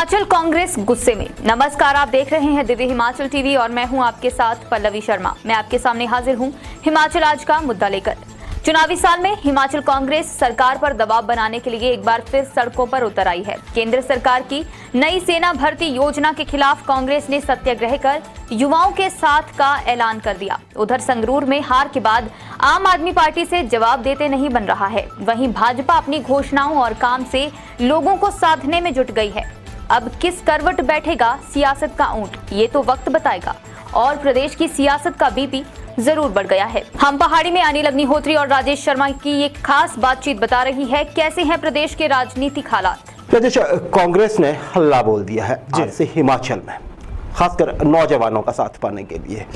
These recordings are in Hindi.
हिमाचल कांग्रेस गुस्से में। नमस्कार, आप देख रहे हैं दिव्य हिमाचल टीवी और मैं हूं आपके साथ पल्लवी शर्मा। मैं आपके सामने हाजिर हूं हिमाचल आज का मुद्दा लेकर। चुनावी साल में हिमाचल कांग्रेस सरकार पर दबाव बनाने के लिए एक बार फिर सड़कों पर उतर आई है। केंद्र सरकार की नई सेना भर्ती योजना के खिलाफ कांग्रेस ने सत्याग्रह कर युवाओं के साथ का ऐलान कर दिया। उधर संगरूर में हार के बाद आम आदमी पार्टी से जवाब देते नहीं बन रहा है। वहीं भाजपा अपनी घोषणाओं और काम से लोगों को साधने में जुट गई है। अब किस करवट बैठेगा सियासत का ऊंट, ये तो वक्त बताएगा। और प्रदेश की सियासत का बीपी जरूर बढ़ गया है। हम पहाड़ी में अनिल अग्निहोत्री और राजेश शर्मा की एक खास बातचीत बता रही है कैसे हैं प्रदेश के राजनीतिक हालात। राजेश, कांग्रेस ने हल्ला बोल दिया है आज से हिमाचल में, खासकर नौजवानों का साथ पाने के लिए।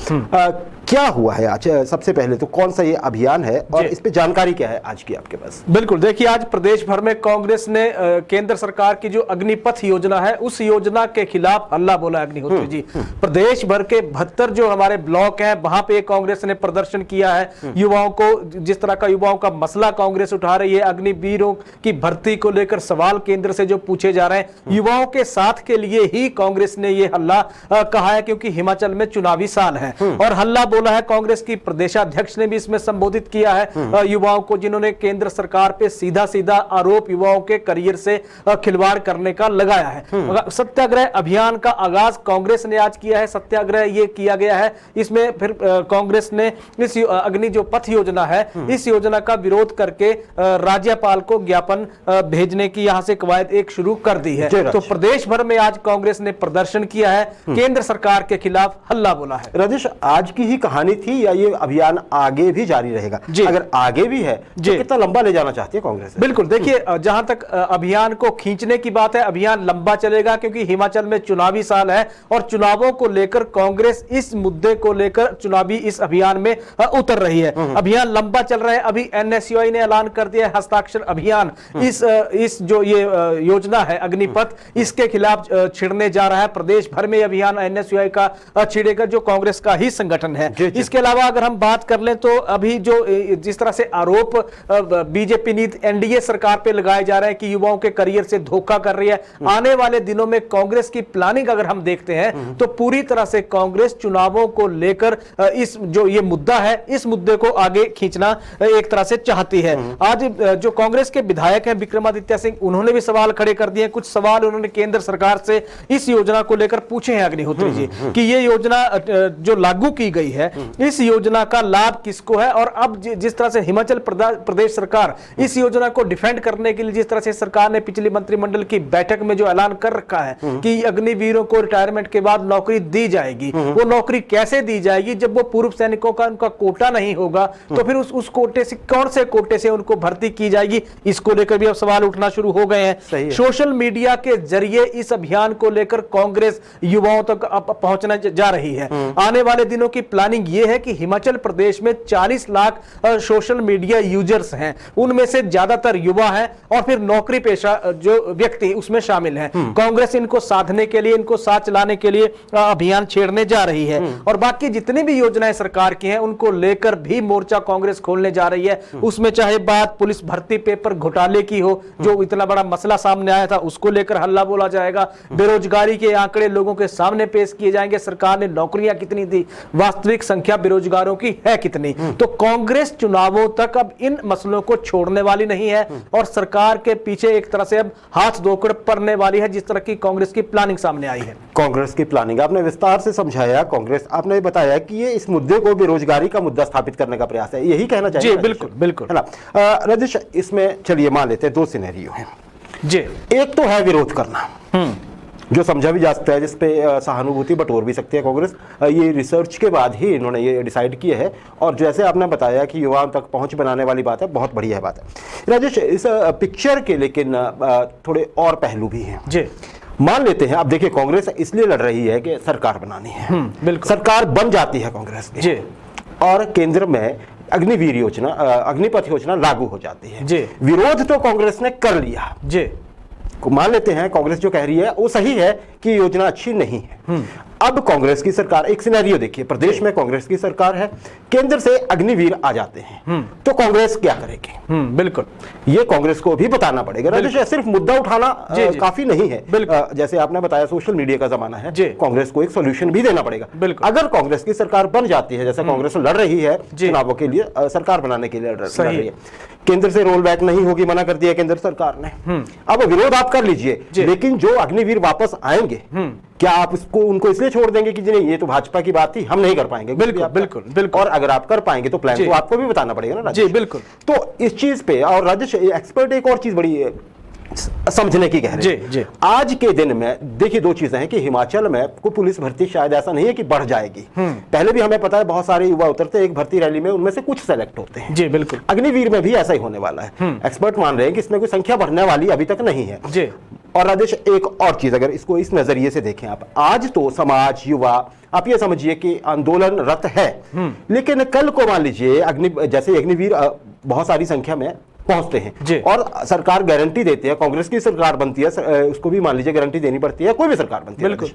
क्या हुआ है आज? सबसे पहले तो कौन सा ये अभियान है और इस पे जानकारी क्या है आज की आपके पास? बिल्कुल, देखिए आज प्रदेश भर में कांग्रेस ने केंद्र सरकार की जो अग्निपथ योजना है उस योजना के खिलाफ हल्ला बोला। अग्निहोत्री जी, प्रदेश भर के 72 जो हमारे ब्लॉक हैं वहां पे कांग्रेस ने प्रदर्शन किया है। युवाओं को, जिस तरह का युवाओं का मसला कांग्रेस उठा रही है, अग्निवीरों की भर्ती को लेकर सवाल केंद्र से जो पूछे जा रहे हैं, युवाओं के साथ के लिए ही कांग्रेस ने ये हल्ला कहा है, क्योंकि हिमाचल में चुनावी साल है। और हल्ला बोला है कांग्रेस की प्रदेशाध्यक्ष ने भी इसमें संबोधित किया है युवाओं को, जिन्होंने केंद्र सरकार पे सीधा सीधा आरोप युवाओं के करियर से खिलवाड़ करने का लगाया है। सत्याग्रह अभियान का आगाज कांग्रेस ने आज किया है। सत्याग्रह ये किया गया है, इसमें फिर कांग्रेस ने इस अग्नि जो पथ योजना है इस योजना का विरोध करके राज्यपाल को ज्ञापन भेजने की यहां से कवायद एक शुरू कर दी है। तो प्रदेश भर में आज कांग्रेस ने प्रदर्शन किया है, केंद्र सरकार के खिलाफ हल्ला बोला है। राजेश, आज की ही कहानी थी या ये अभियान आगे भी जारी रहेगा? अगर आगे भी है तो कितना लंबा ले जाना चाहती है कांग्रेस? बिल्कुल, देखिए जहां तक अभियान को खींचने की बात है, अभियान लंबा चलेगा, क्योंकि हिमाचल में चुनावी साल है और चुनावों को लेकर कांग्रेस इस मुद्दे को लेकर चुनावी इस अभियान में उतर रही है। अभियान लंबा चल रहा है। अभी एनएसयूआई ने ऐलान कर दिया है हस्ताक्षर अभियान इस जो ये योजना है अग्निपथ, इसके खिलाफ छिड़ने जा रहा है। प्रदेश भर में अभियान एनएसयूआई का छिड़ेगा, जो कांग्रेस का ही संगठन है। इसके अलावा अगर हम बात कर लें तो अभी जो जिस तरह से आरोप बीजेपी नीति एनडीए सरकार पे लगाए जा रहे हैं कि युवाओं के करियर से धोखा कर रही है, आने वाले दिनों में कांग्रेस की प्लानिंग अगर हम देखते हैं तो पूरी तरह से कांग्रेस चुनावों को लेकर इस जो ये मुद्दा है इस मुद्दे को आगे खींचना एक तरह से चाहती है। आज जो कांग्रेस के विधायक हैं विक्रमादित्य सिंह, उन्होंने भी सवाल खड़े कर दिए। कुछ सवाल उन्होंने केंद्र सरकार से इस योजना को लेकर पूछे हैं अग्निहोत्री जी कि ये योजना जो लागू की गई है इस योजना का लाभ किसको है। और अब जिस तरह से हिमाचल प्रदेश सरकार इस योजना को डिफेंड करने के लिए, जिस तरह से सरकार ने पिछली मंत्रिमंडल की बैठक में जो ऐलान कर रखा है कि अग्निवीरों को रिटायरमेंट के बाद नौकरी दी जाएगी, वो नौकरी कैसे दी जाएगी जब वो पूर्व सैनिकों का उनका कोटा नहीं होगा, तो फिर उस कोटे से, कौन से कोटे से उनको भर्ती की जाएगी, इसको लेकर भी अब सवाल उठना शुरू हो गए हैं। सोशल मीडिया के जरिए इस अभियान को लेकर कांग्रेस युवाओं तक पहुंचना जा रही है। आने वाले दिनों की प्लानिंग यह है कि हिमाचल प्रदेश में 40 लाख सोशल मीडिया यूजर्स हैं, उनमें से ज्यादातर युवा हैं और फिर नौकरी पेशा जो व्यक्ति उसमें शामिल हैं। कांग्रेस इनको साधने के लिए, इनको साथ चलाने के लिए अभियान छेड़ने जा रही है। और बाकी जितनी भी योजनाएं सरकार की हैं उनको लेकर भी मोर्चा कांग्रेस खोलने जा रही है। उसमें चाहे बात पुलिस भर्ती पेपर घोटाले की हो, जो इतना बड़ा मसला सामने आया था, उसको लेकर हल्ला बोला जाएगा। बेरोजगारी के आंकड़े लोगों के सामने पेश किए जाएंगे, सरकार ने नौकरियां कितनी दी, वास्तविक संख्या बेरोजगारों की है कितनी। तो कांग्रेस चुनावों तक अब इन मसलों को छोड़ने वाली नहीं है और सरकार के पीछे एक तरह से अब हाथ धोकर पड़ने वाली है, जिस तरह की कांग्रेस की प्लानिंग सामने आई है। कांग्रेस की प्लानिंग आपने विस्तार से समझाया। कांग्रेस, आपने बताया कि ये इस मुद्दे को बेरोजगारी का मुद्दा स्थापित करने का प्रयास है, यही कहना चाहिए? जी बिल्कुल बिल्कुल, है ना। राजेश, इसमें चलिए मान लेते हैं दो सिनेरियो हैं जी। एक तो है विरोध करना, जो समझा भी जा सकता है, जिसपे सहानुभूति बटोर भी सकती है कांग्रेस। ये रिसर्च के बाद ही इन्होंने ये डिसाइड किया है। और जैसे आपने बताया कि युवाओं तक पहुंच बनाने वाली बात है, बहुत बढ़िया बात है। राजेश, इस पिक्चर के लेकिन थोड़े और पहलू भी हैं जी। मान लेते हैं, अब देखिए कांग्रेस इसलिए लड़ रही है कि सरकार बनानी है। बिल्कुल, सरकार बन जाती है कांग्रेस की जी, और केंद्र में अग्निवीर योजना, अग्निपथ योजना लागू हो जाती है जी। विरोध तो कांग्रेस ने कर लिया जी, मान लेते हैं कांग्रेस जो कह रही है वो सही है कि योजना अच्छी नहीं है। अब कांग्रेस की सरकार, एक सिनेरियो देखिए, प्रदेश में कांग्रेस की सरकार है, केंद्र से अग्निवीर आ जाते हैं, तो कांग्रेस क्या करेगी? बिल्कुल, ये कांग्रेस को भी बताना पड़ेगा। राजेश, सिर्फ मुद्दा उठाना काफी नहीं है। जैसे आपने बताया सोशल मीडिया का जमाना है, कांग्रेस को एक सोल्यूशन भी देना पड़ेगा। अगर कांग्रेस की सरकार बन जाती है, जैसे कांग्रेस लड़ रही है चुनावों के लिए, सरकार बनाने के लिए लड़ रही है, केंद्र से रोल बैक नहीं होगी, मना कर दिया केंद्र सरकार ने। अब विरोध आप कर लीजिए, लेकिन जो अग्निवीर वापस आएंगे, क्या आप उसको उनको इसलिए छोड़ देंगे कि नहीं ये तो भाजपा की बात थी, हम नहीं कर पाएंगे? बिल्कुल बिल्कुल बिल्कुल। और अगर आप कर पाएंगे तो प्लान तो आपको भी बताना पड़ेगा ना राजेश। जी बिल्कुल। तो इस चीज पे, और राजेश एक्सपर्ट एक और चीज बड़ी समझने की कह रहे हैं। आज के दिन में देखिए दो चीजें हैं कि हिमाचल में को पुलिस भर्ती शायद ऐसा नहीं है कि बढ़ जाएगी। पहले भी हमें पता है बहुत सारे युवा उतरते एक भर्ती रैली में, उनमें से कुछ सेलेक्ट होते हैं। जी बिल्कुल। अग्निवीर में भी ऐसा ही होने वाला है। एक्सपर्ट मान रहे हैं कि इसमें कोई संख्या बढ़ने वाली अभी तक नहीं है। जी। और राजेश एक और चीज, अगर इसको इस नजरिए से देखें आप, आज तो समाज, युवा, आप ये समझिए कि आंदोलनरत है, लेकिन कल को मान लीजिए जैसे अग्निवीर बहुत सारी संख्या में पहुंचते हैं और सरकार गारंटी देती है, कांग्रेस की सरकार बनती है, उसको भी मान लीजिए गारंटी देनी पड़ती है, कोई भी सरकार बनती है। बिल्कुल।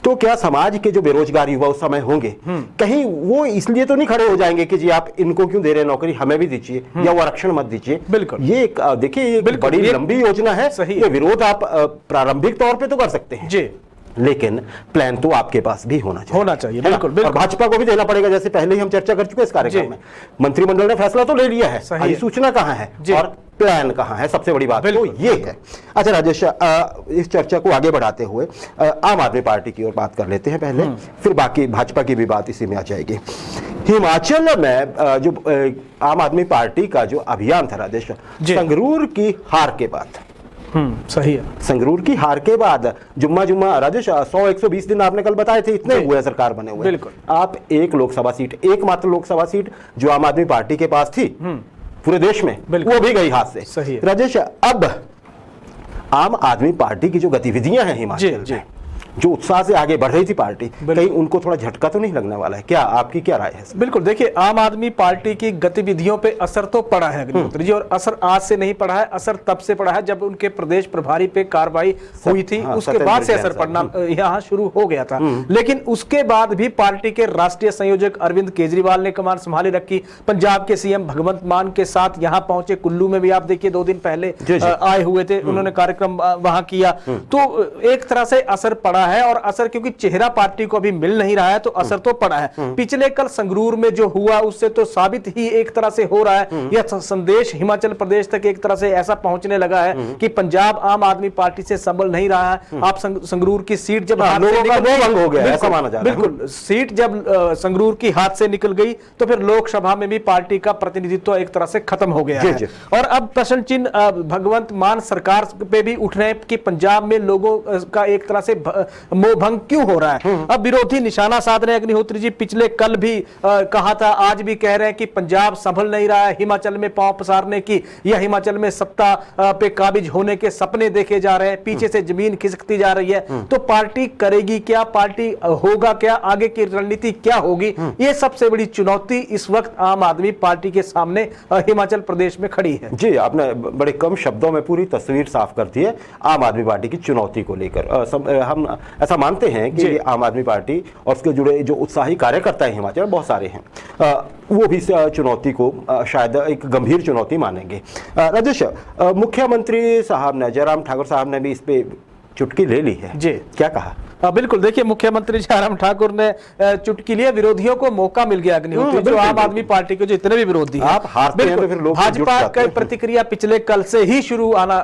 तो क्या समाज के जो बेरोजगार युवा उस समय होंगे, कहीं वो इसलिए तो नहीं खड़े हो जाएंगे कि जी आप इनको क्यों दे रहे हैं नौकरी, हमें भी दीजिए या वो आरक्षण मत दीजिए? बिल्कुल। ये देखिए ये बड़ी लंबी योजना है। ये विरोध आप प्रारंभिक तौर पे तो कर सकते हैं जी, लेकिन प्लान तो आपके पास भी होना चाहिए। बिल्कुल, बिल्कुल। और भाजपा को भी देना पड़ेगा, जैसे पहले ही हम चर्चा कर चुके हैं इस कार्यक्रम में। मंत्रिमंडल ने फैसला तो ले लिया है, अधिसूचना कहां है और प्लान कहां है, सबसे बड़ी बात तो ये है। अच्छा राजेश, इस चर्चा को आगे बढ़ाते हुए आम आदमी पार्टी की ओर बात कर लेते हैं पहले, फिर बाकी भाजपा की भी बात इसी में आ जाएगी। हिमाचल में जो आम आदमी पार्टी का जो अभियान था राजेश, संगरूर की हार के बाद, सही है, संगरूर की हार के बाद जुम्मा राजेश 100-120 दिन आपने कल बताए थे, इतने हुए सरकार बने हुए। बिल्कुल। आप एक लोकसभा सीट, एकमात्र लोकसभा सीट जो आम आदमी पार्टी के पास थी पूरे देश में, वो भी गई हाथ से। सही है राजेश। अब आम आदमी पार्टी की जो गतिविधियां हैं हिमाचल में, जो उत्साह से आगे बढ़ रही थी पार्टी, कहीं उनको थोड़ा झटका तो नहीं लगने वाला है क्या? आपकी क्या राय है? बिल्कुल, देखिए आम आदमी पार्टी की गतिविधियों पे असर तो पड़ा है अग्निहोत्री जी, और असर आज से नहीं पड़ा है, असर तब से पड़ा है जब उनके प्रदेश प्रभारी पे कार्रवाई हुई थी, उसके बाद से असर पड़ना यहाँ शुरू हो गया था। लेकिन उसके बाद भी पार्टी के राष्ट्रीय संयोजक अरविंद केजरीवाल ने कमान संभाले रखी, पंजाब के सीएम भगवंत मान के साथ यहाँ पहुंचे, कुल्लू में भी आप देखिए 2 दिन पहले आए हुए थे, उन्होंने कार्यक्रम वहां किया, तो एक तरह से असर पड़ा है। और असर क्योंकि चेहरा पार्टी को अभी मिल नहीं रहा है, तो असर तो पड़ा है। पिछले कल संगरूर में जो हुआ उससे तो साबित ही एक तरह से हो रहा है, यह संदेश हिमाचल प्रदेश तक एक तरह से ऐसा पहुंचने लगा है कि पंजाब आम आदमी पार्टी से संभल नहीं रहा है। आप संगरूर की सीट जब हाथ से निकल हो गया, ऐसा माना जा रहा है। बिल्कुल, सीट जब संगरूर की हाथ से निकल गई तो फिर लोकसभा में भी पार्टी का प्रतिनिधित्व एक तरह से खत्म हो गया है। और अब प्रश्न चिन्ह भगवंत मान सरकार पे भी उठ रहे हैं कि पंजाब में लोगों का एक तरह से मोहभंग क्यों हो रहा है। अब विरोधी निशाना साध रहे हैं। अग्निहोत्री जी पिछले कल भी कहा था, आज भी कह रहे हैं कि पंजाब संभल नहीं रहा है, हिमाचल में पांव पसारने की या हिमाचल में सत्ता पे काबिज होने के सपने देखे जा रहे हैं, पीछे से जमीन खिसकती जा रही है। तो पार्टी करेगी क्या, पार्टी होगा क्या, आगे की रणनीति क्या होगी, ये सबसे बड़ी चुनौती इस वक्त आम आदमी पार्टी के सामने हिमाचल प्रदेश में खड़ी है। जी, आपने बड़े कम शब्दों में पूरी तस्वीर साफ कर दी है आम आदमी पार्टी की चुनौती को लेकर। हम ऐसा मानते हैं कि आम आदमी पार्टी और उसके जुड़े जो उत्साही कार्यकर्ता हैं हिमाचल बहुत सारे हैं, वो भी चुनौती को शायद एक गंभीर चुनौती मानेंगे। राजेश, मुख्यमंत्री साहब ने, जयराम ठाकुर साहब ने भी इस पे चुटकी ले ली है जी, क्या कहा? बिल्कुल, देखिए मुख्यमंत्री जयराम ठाकुर ने चुटकी लिया, विरोधियों को मौका मिल गया अग्निहोत्री, जो आम आदमी पार्टी के जो इतने भी विरोधी हैं, आप हारते हैं तो फिर लोग भाजपा की प्रतिक्रिया पिछले कल से ही शुरू आना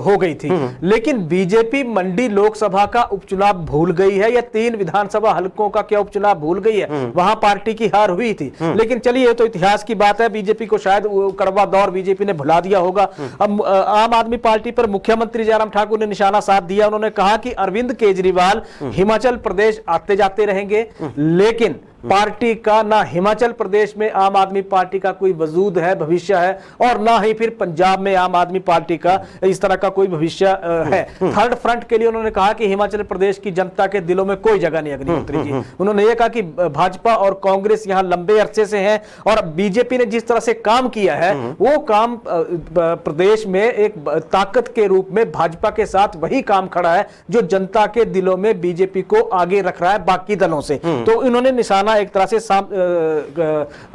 हो गई थी। लेकिन बीजेपी मंडी लोकसभा का उपचुनाव भूल गई है, या 3 विधानसभा हलकों का क्या उपचुनाव भूल गई है, वहां पार्टी की हार हुई थी। लेकिन चलिए ये तो इतिहास की बात है, बीजेपी को शायद कड़वा दौर बीजेपी ने भुला दिया होगा। अब आम आदमी पार्टी पर मुख्यमंत्री जयराम ठाकुर ने निशाना साध दिया। उन्होंने कहा कि अरविंद केजरीवाल हिमाचल प्रदेश आते जाते रहेंगे, लेकिन पार्टी का, ना हिमाचल प्रदेश में आम आदमी पार्टी का कोई वजूद है, भविष्य है, और ना ही फिर पंजाब में आम आदमी पार्टी का इस तरह का कोई भविष्य है। थर्ड फ्रंट के लिए उन्होंने कहा कि हिमाचल प्रदेश की जनता के दिलों में कोई जगह नहीं अग्निहोत्री जी। उन्होंने ये कहा कि भाजपा और कांग्रेस यहां लंबे अरसे से हैं और बीजेपी ने जिस तरह से काम किया है वो काम प्रदेश में एक ताकत के रूप में भाजपा के साथ वही काम खड़ा है जो जनता के दिलों में बीजेपी को आगे रख रहा है बाकी दलों से। तो इन्होंने निशाना एक तरह से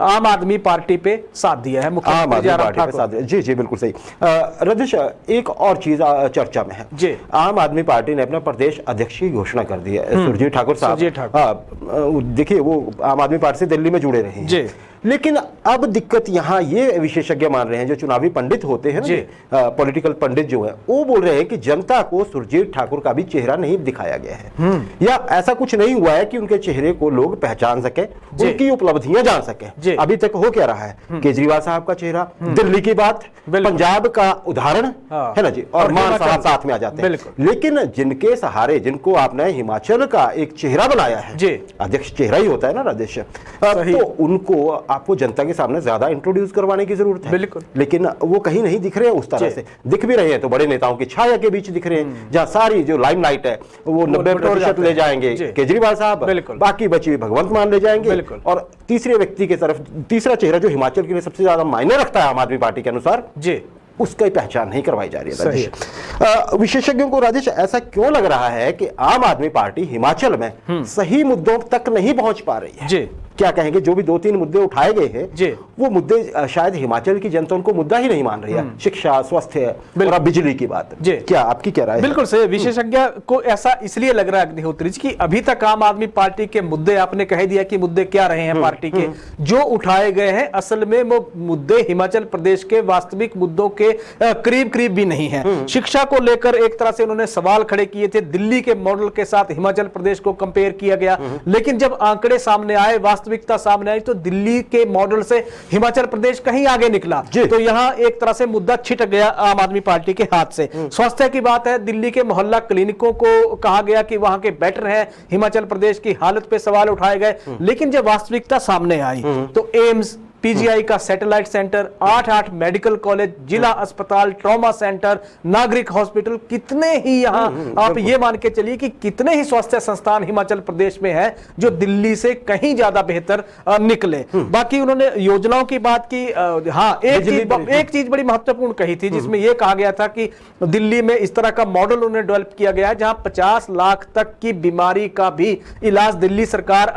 आम आदमी पार्टी पे साथ दिया है, मुख्यमंत्री पार्टी पे साथ दिया। जी जी बिल्कुल सही। रजनीश, एक और चीज चर्चा में है जी। आम आदमी पार्टी ने अपना प्रदेश अध्यक्ष की घोषणा कर दी है, सुरजीत ठाकुर साहब। देखिए वो आम आदमी पार्टी से दिल्ली में जुड़े रहे हैं जी। लेकिन अब दिक्कत यहाँ ये विशेषज्ञ मान रहे हैं, जो चुनावी पंडित होते हैं ना, पॉलिटिकल पंडित जो है, वो बोल रहे हैं कि जनता को सुरजीत ठाकुर का भी चेहरा नहीं दिखाया गया है, या ऐसा कुछ नहीं हुआ है कि उनके चेहरे को लोग पहचान सके, उनकी उपलब्धियां जान सके। अभी तक हो क्या रहा है, केजरीवाल साहब का चेहरा, दिल्ली की बात, पंजाब का उदाहरण है ना जी, और मान साहब साथ में आ जाते हैं। लेकिन जिनके सहारे, जिनको आपने हिमाचल का एक चेहरा बनाया है, अध्यक्ष चेहरा ही होता है ना राजेश, तो उनको आपको जनता के सामने ज्यादा इंट्रोड्यूस करवाने की जरूरत है। बिल्कुल। लेकिन वो कहीं नहीं दिख रहे हैं उस तरह से। दिख भी रहे हैं तो बड़े नेताओं की छाया के बीच दिख रहे हैं, जहां सारी जो लाइमलाइट है वो 90% ले जाएंगे केजरीवाल साहब, बाकी बची हुई भगवंत मान ले जाएंगे, और तीसरे व्यक्ति की तरफ तीसरा चेहरा जो हिमाचल के लिए सबसे ज्यादा मायने रखता है आम आदमी पार्टी के अनुसार जी, उसकी पहचान नहीं करवाई जा रही है राजेश। विशेषज्ञों को राजेश ऐसा क्यों लग रहा है कि आम आदमी पार्टी हिमाचल में सही मुद्दों तक नहीं पहुंच पा रही है जी? क्या कहेंगे, जो भी 2-3 मुद्दे उठाए गए हैं वो मुद्दे शायद हिमाचल की जनता उनको मुद्दा ही नहीं मान रही है, शिक्षा, स्वास्थ्य और बिजली की बात। क्या आपकी क्या राय है? बिल्कुल सही। विशेषज्ञ को ऐसा इसलिए लग रहा है अग्निहोत्री जी कि अभी तक आम आदमी पार्टी के मुद्दे, आपने कह दिया कि मुद्दे क्या रहे हैं पार्टी के, जो उठाए गए हैं असल में वो मुद्दे हिमाचल प्रदेश के वास्तविक मुद्दों के करीब करीब भी नहीं है। शिक्षा को लेकर एक तरह से उन्होंने सवाल खड़े किए थे, दिल्ली के मॉडल के साथ हिमाचल प्रदेश को कंपेयर किया गया, लेकिन जब आंकड़े सामने आए, वास्तविकता सामने आई, तो दिल्ली के मॉडल से हिमाचल प्रदेश कहीं आगे निकला। तो यहां एक तरह से मुद्दा छिटक गया आम आदमी पार्टी के हाथ से। स्वास्थ्य की बात है, दिल्ली के मोहल्ला क्लिनिकों को कहा गया कि वहां के बेटर है, हिमाचल प्रदेश की हालत पे सवाल उठाए गए, लेकिन जब वास्तविकता सामने आई तो एम्स, पीजीआई का सैटेलाइट सेंटर, 8 मेडिकल कॉलेज, जिला अस्पताल, ट्रॉमा सेंटर, नागरिक हॉस्पिटल, कितने ही यहां आप ये मान के चलिए कि कितने ही स्वास्थ्य संस्थान हिमाचल प्रदेश में है जो दिल्ली से कहीं ज्यादा बेहतर निकले। बाकी उन्होंने योजनाओं की बात की। हाँ, एक चीज बड़ी महत्वपूर्ण कही थी जिसमें यह कहा गया था कि दिल्ली में इस तरह का मॉडल उन्हें डेवलप किया गया है जहां 50 लाख तक की बीमारी का भी इलाज दिल्ली सरकार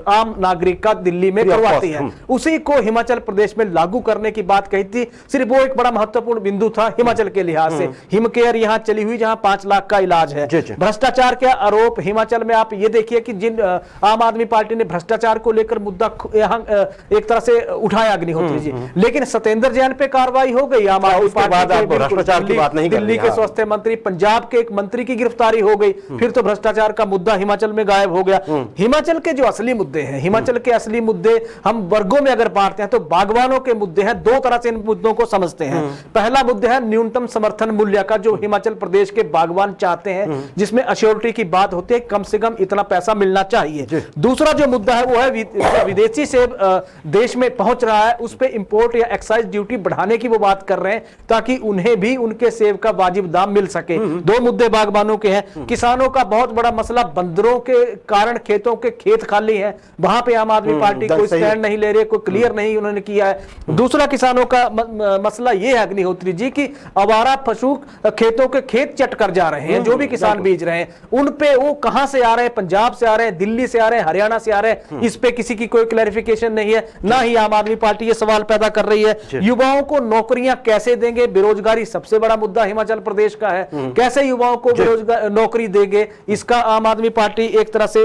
आम नागरिक का दिल्ली में करवाती है। उसी को हिमाचल प्रदेश में लागू करने की बात कही थी। सिर्फ वो एक बड़ा महत्वपूर्ण बिंदु था हिमाचल के लिहाज से। हिमकेयर यहां चली हुई जहां 5 लाख का इलाज है। भ्रष्टाचार के आरोप हिमाचल में, आप ये देखिए कि जिन आम आदमी पार्टी ने भ्रष्टाचार को लेकर मुद्दा यहां एक तरह से उठाया अग्निहोत्री जी, लेकिन सत्येंद्र जैन पे कार्रवाई हो गई आम आदमी पार्टी। भ्रष्टाचार की बात नहीं, दिल्ली के स्वास्थ्य मंत्री, पंजाब के एक मंत्री की गिरफ्तारी हो गई, फिर तो भ्रष्टाचार का मुद्दा हिमाचल में गायब हो गया। हिमाचल के जो असली मुद्दे हैं, हिमाचल के असली मुद्दे हम वर्गों में अगर बांटते हैं तो बागवानों के मुद्दे हैं। 2 तरह से इन मुद्दों को समझते हैं। पहला मुद्दा है न्यूनतम समर्थन मूल्य का, जो हिमाचल प्रदेश के बागवान चाहते हैं, जिसमें अश्योरिटी की बात होती है, कम से कम इतना पैसा मिलना चाहिए। दूसरा जो मुद्दा है वो है विदेशी सेब देश में पहुंच रहा है, उस पर इंपोर्ट या एक्साइज ड्यूटी बढ़ाने की वो बात कर रहे हैं ताकि उन्हें भी उनके सेब का वाजिब दाम मिल सके। 2 मुद्दे बागवानों के हैं। किसानों का बहुत बड़ा मसला, बंदरों के कारण खेतों के खेत खाली हैं, वहां पे आम आदमी पार्टी कोई स्टैंड नहीं ले रही, कोई क्लियर नहीं उन्होंने किया है। दूसरा किसानों का मसला यह है अग्निहोत्री जी की आवारा पशु खेतों के खेत चट कर जा रहे हैं, जो भी किसान बीज रहे हैं उन पे वो कहां से आ रहे हैं, पंजाब से आ रहे हैं, दिल्ली से आ रहे हैं, हरियाणा से आ रहे हैं, इस पे किसी की कोई क्लैरिफिकेशन नहीं है। ना ही आम आदमी पार्टी ये सवाल पैदा कर रही है युवाओं को नौकरियां कैसे देंगे। बेरोजगारी सबसे बड़ा मुद्दा हिमाचल प्रदेश का है, कैसे युवाओं को नौकरी देंगे, इसका आम आदमी पार्टी एक तरह से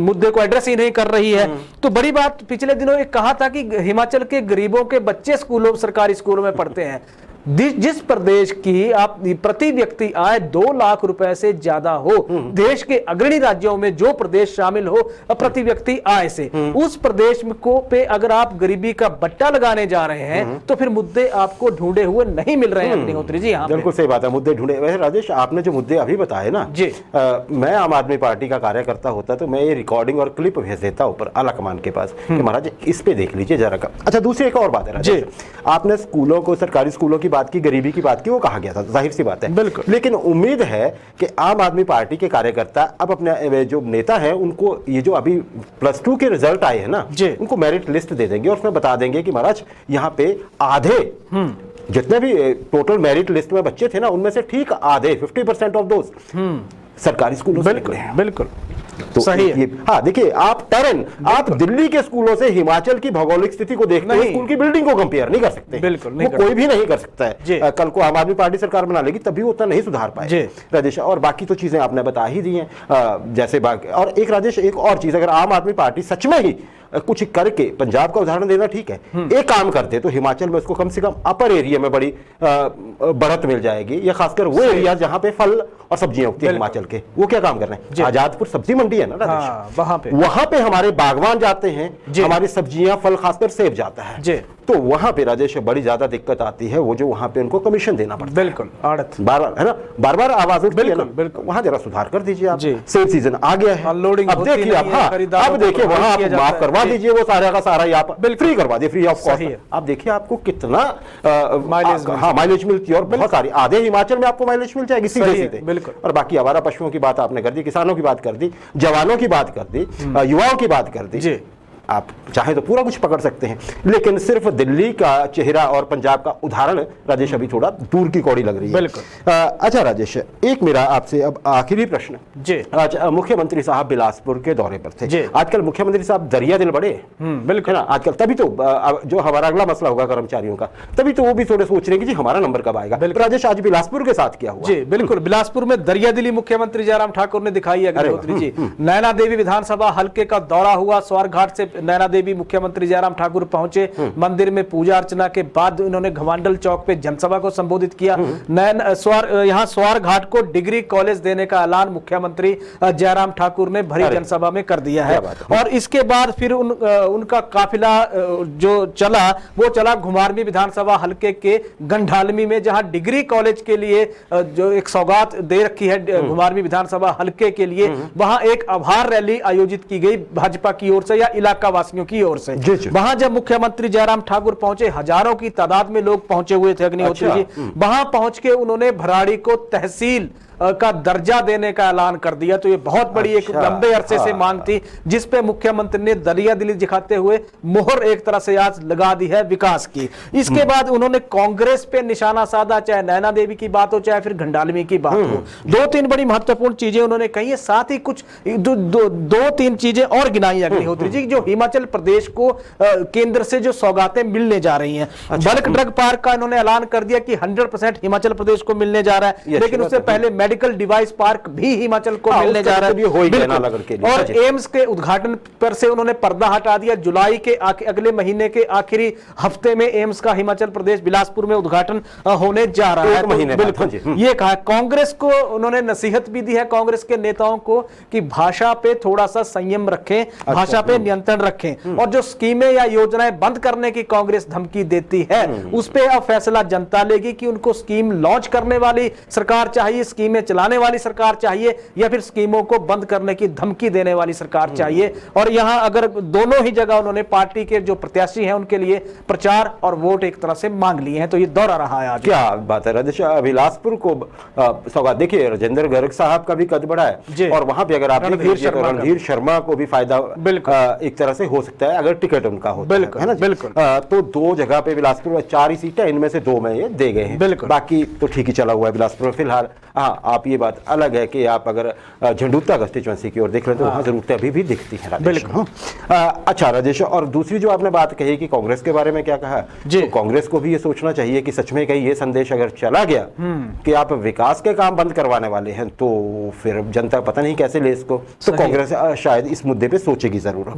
मुद्दे को एड्रेस ही नहीं कर रही है। तो बड़ी बात, पिछले दिनों एक कहा था कि हिमाचल के गरीबों के बच्चे स्कूलों, सरकारी स्कूलों में पढ़ते हैं, जिस प्रदेश की आप प्रति व्यक्ति आय 2 लाख रुपए से ज्यादा हो, देश के अग्रणी राज्यों में जो प्रदेश शामिल हो प्रति व्यक्ति आय से, उस प्रदेश को पे अगर आप गरीबी का बट्टा लगाने जा रहे हैं तो फिर मुद्दे आपको ढूंढे हुए नहीं मिल रहे हैं अग्निहोत्री जी। यहाँ बिल्कुल सही बात है, मुद्दे ढूंढे। वैसे राजेश, आपने जो मुद्दे अभी बताए ना जी, मैं आम आदमी पार्टी का कार्यकर्ता होता तो मैं ये रिकॉर्डिंग और क्लिप भेज देता ऊपर आला कमान के पास कि महाराज इस पे देख लीजिए जरा का। अच्छा, दूसरी एक और बात है राजेश, आपने स्कूलों को, सरकारी स्कूलों की बात की, गरीबी की बात की, वो कहा गया था, जाहिर सी बात है। बिल्कुल। लेकिन उम्मीद है कि आम आदमी पार्टी के कार्यकर्ता अब अपने जो नेता है उनको ये जो अभी +2 के रिजल्ट आए हैं ना, उनको मेरिट लिस्ट दे देंगे और उसमें बता देंगे कि महाराज यहाँ पे आधे जितने भी टोटल मेरिट लिस्ट में बच्चे थे ना, उनमें से ठीक आधे 50% ऑफ दोस्त सरकारी स्कूलों से निकले हैं। बिल्कुल तो सही है। हाँ, देखिए, आप दिल्ली के स्कूलों से हिमाचल की भौगोलिक स्थिति को देखते हुए स्कूल की बिल्डिंग को कंपेयर नहीं कर सकते। बिल्कुल नहीं, कोई भी नहीं कर सकता है। कल को आम आदमी पार्टी सरकार बना लेगी तभी वो उतना नहीं सुधार पाए राजेश। और बाकी तो चीजें आपने बता ही दी हैं, जैसे बाकी। और एक राजेश, एक और चीज, अगर आम आदमी पार्टी सच में ही कुछ करके, पंजाब का उदाहरण देना ठीक है, एक काम करते तो हिमाचल में उसको कम से कम अपर एरिया में बड़ी बढ़त मिल जाएगी, या खासकर वो एरिया जहां पे फल और सब्जियां उगती है हिमाचल के। वो क्या काम कर रहे हैं? आजादपुर सब्जी मंडी है ना राजेश, वहां पे हमारे बागवान जाते हैं, हमारी सब्जियां, फल, खासकर सेब जाता है, तो वहां पे राजेश बड़ी ज्यादा दिक्कत आती है, वो जो वहां पे उनको कमिशन देना पड़ता है। बिल्कुल, आड़त बार है ना, बार आवाज उठती है ना, वहां जरा सुधार कर दीजिए आप। सेब सीजन आ गया है, अब देखिए आप, अब देखिए वहां आप माफ करवा दीजिए वो सारा का सारा, आप फ्री करवा दीजिए, फ्री ऑफ कॉस्ट। आप देखिए आपको कितना माइलेज मिलती है, और बहुत सारी, आधे हिमाचल में आपको माइलेज मिल जाएगी सीधे सीधे। और बाकी आवारा पशुओं की बात आपने कर दी, किसानों की बात कर दी, जवानों की बात कर दी, युवाओं की बात कर दी। आप चाहे तो पूरा कुछ पकड़ सकते हैं, लेकिन सिर्फ दिल्ली का चेहरा और पंजाब का उदाहरण राजेश अभी थोड़ा दूर की कौड़ी लग रही है। बिल्कुल। अच्छा राजेश, एक मेरा आपसे अब आखिरी प्रश्न जी। आज मुख्यमंत्री साहब बिलासपुर के दौरे पर थे। आजकल मुख्यमंत्री साहब दरिया दिल बड़े, बिल्कुल ना आजकल, तभी तो जो हमारा अगला मसला होगा कर्मचारियों का, तभी तो वो भी थोड़े सोच रहे हैं कि जी हमारा नंबर कब आएगा। राजेश, आज बिलासपुर के साथ क्या हुआ? जी बिल्कुल, बिलासपुर में दरिया दिली मुख्यमंत्री जयराम ठाकुर ने दिखाई है अग्निहोत्री जी। नैना देवी विधानसभा हल्के का दौरा हुआ, स्वारघाट से नैना देवी मुख्यमंत्री जयराम ठाकुर पहुंचे, मंदिर में पूजा अर्चना के बाद उन्होंने घमांडल चौक पे जनसभा को संबोधित किया। यहाँ स्वारघाट को डिग्री कॉलेज देने का ऐलान मुख्यमंत्री जयराम ठाकुर ने भरी जनसभा में कर दिया है। और इसके बाद फिर उनका काफिला जो चला, वो चला घुमारवीं विधानसभा हल्के के गंढालमी में, जहां डिग्री कॉलेज के लिए जो एक सौगात दे रखी है घुमारवीं विधानसभा हल्के के लिए, वहां एक आभार रैली आयोजित की गई भाजपा की ओर से या इलाका वासियों की ओर से। वहां जब मुख्यमंत्री जयराम ठाकुर पहुंचे, हजारों की तादाद में लोग पहुंचे हुए थे अग्निहोत्री जी। वहां पहुंच के उन्होंने भराड़ी को तहसील का दर्जा देने का ऐलान कर दिया। तो ये बहुत बड़ी एक लंबे अरसे से मांग थी, जिस पे मुख्यमंत्री ने दरिया दिली दिखाते हुए मोहर एक तरह से आज लगा दी है विकास की। इसके बाद उन्होंने कांग्रेस पे निशाना साधा, चाहे नैना देवी की बात हो चाहे फिर घंडालवी की बात हो। 2-3 बड़ी महत्वपूर्ण चीजें उन्होंने कही है, साथ ही कुछ 2-3 चीजें और गिनाई अग्निहोत्री जी, जो हिमाचल प्रदेश को केंद्र से जो सौगातें मिलने जा रही हैं। बल्क ड्रग पार्क का इन्होंने ऐलान कर दिया कि 100% हिमाचल प्रदेश को मिलने जा रहा है, लेकिन उससे पहले मेडिकल डिवाइस पार्क भी हिमाचल को मिलने जा रहा है। और एम्स के उद्घाटन पर से उन्होंने पर्दा हटा दिया। जुलाई के अगले महीने के आखिरी हफ्ते में एम्स का हिमाचल प्रदेश बिलासपुर में उद्घाटन होने जा रहा है। बिल्कुल ये कहा। कांग्रेस को उन्होंने नसीहत भी दी है, कांग्रेस के नेताओं को, कि भाषा पे थोड़ा सा संयम रखें, भाषा पे नियंत्रण रखें, और जो स्कीमें या योजनाएं बंद करने की कांग्रेस धमकी देती है, उस पे अब फैसला जनता लेगी कि उनको स्कीम लॉन्च करने वाली सरकार चाहिए, स्कीमें चलाने वाली सरकार चाहिए, या फिर स्कीमों को बंद करने की धमकी देने वाली सरकार चाहिए। और यहां अगर दोनों ही जगह उन्होंने पार्टी के जो प्रत्याशी हैं उनके लिए प्रचार और वोट एक तरह से मांग लिए हैं। तो ये दौरा रहा है आज। क्या बात है राजेश, बिलासपुर को सौगात। देखिए राजेंद्र गर्ग साहब का भी कद बड़ा है, और वहां पे अगर आप रणधीर शर्मा को भी फायदा एक तरह से हो सकता है अगर टिकट उनका होता है ना। बिल्कुल। तो 2 जगह पे बिलासपुर में 4 ही सीटें, इनमें से 2 में ये दे गए हैं। बाकी तो ठीक ही चला हुआ है बिलासपुर में फिलहाल। हाँ, आप ये बात अलग है कि आप अगर झंडूता कंस्टिट्यूएंसी की ओर देख लें तो वहाँ जरूरतें अभी भी दिखती हैं राजेश। अच्छा राजेश, और दूसरी जो आपने बात कही कि कांग्रेस के बारे में क्या कहा, तो कांग्रेस को भी ये सोचना चाहिए कि सच में कहीं ये संदेश अगर चला गया कि आप विकास के काम बंद करवाने वाले हैं, तो फिर जनता पता नहीं कैसे ले इसको। तो कांग्रेस शायद इस मुद्दे पे सोचेगी जरूर।